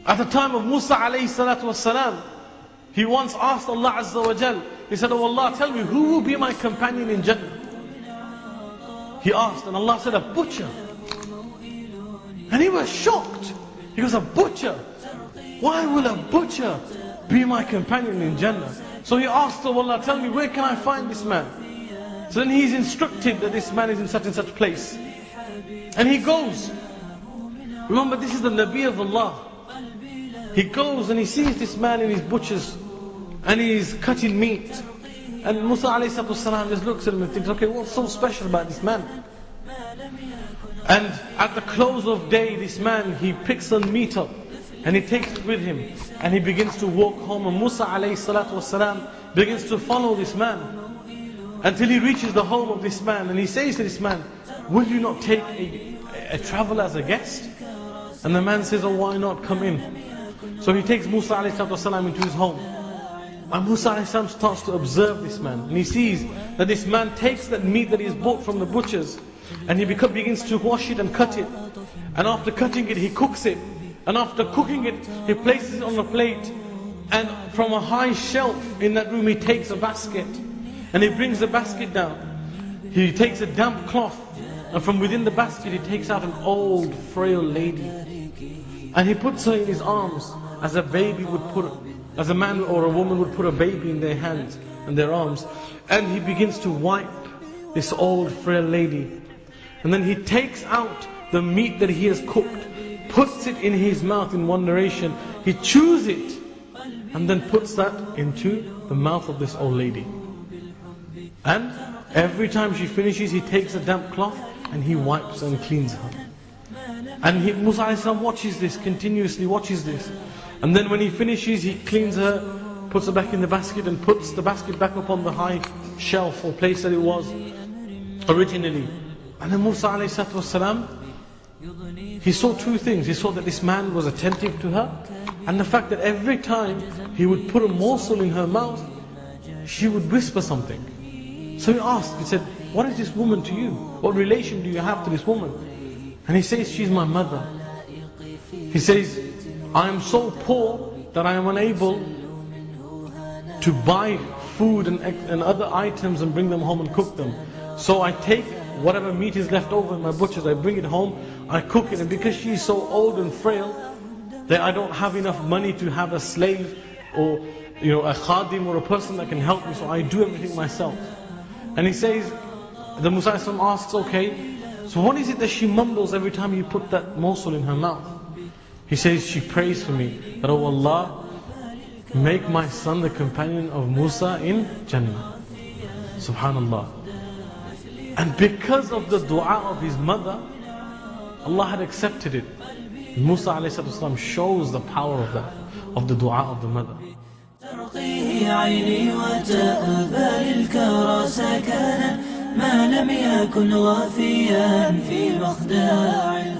At the time of Musa alayhi salatu wasalam, he once asked Allah Azza wa Jal, he said, "Oh Allah, tell me, who will be my companion in Jannah?" He asked, and Allah said, "A butcher." And he was shocked. He goes, "A butcher? Why will a butcher be my companion in Jannah?" So he asked, "Oh Allah, tell me, where can I find this man?" So then he's instructed that this man is in such and such place. And he goes. Remember, this is the Nabi of Allah. He goes and he sees this man in his butchers, and he's cutting meat. And Musa ﷺ just looks at him and thinks, okay, what's so special about this man? And at the close of day, this man, he picks some meat up and he takes it with him and he begins to walk home. And Musa ﷺ begins to follow this man until he reaches the home of this man. And he says to this man, "Will you not take a traveler as a guest?" And the man says, "Oh, why not? Come in." So he takes Musa ﷺ into his home. And Musa ﷺ starts to observe this man. And he sees that this man takes that meat that he has bought from the butchers, and he begins to wash it and cut it. And after cutting it, he cooks it. And after cooking it, he places it on a plate. And from a high shelf in that room, he takes a basket. And he brings the basket down. He takes a damp cloth. And from within the basket, he takes out an old, frail lady. And he puts her in his arms as a baby would put, as a man or a woman would put a baby in their hands and their arms. And he begins to wipe this old, frail lady. And then he takes out the meat that he has cooked, puts it in his mouth in one narration. He chews it and then puts that into the mouth of this old lady. And every time she finishes, he takes a damp cloth and he wipes and cleans her. And Musa a.s. watches this, continuously watches this. And then when he finishes, he cleans her, puts her back in the basket and puts the basket back up on the high shelf or place that it was originally. And then Musa a.s. he saw two things. He saw that this man was attentive to her, and the fact that every time he would put a morsel in her mouth, she would whisper something. So he asked, he said, "What is this woman to you? What relation do you have to this woman?" And he says, "She's my mother." He says, "I am so poor that I am unable to buy food and other items and bring them home and cook them. So I take whatever meat is left over in my butchers, I bring it home, I cook it. And because she's so old and frail, that I don't have enough money to have a slave or a khadim or a person that can help me, so I do everything myself." And he says, the Musa asks, "Okay, so what is it that she mumbles every time you put that morsel in her mouth?" He says, "She prays for me that, oh Allah, make my son the companion of Musa in Jannah." Subhanallah. And because of the dua of his mother, Allah had accepted it. Musa ﷺ shows the power of that, of the dua of the mother. ترقيه عيني وتأبى للكرى سكنا ما لم يكن غافيا في مخدع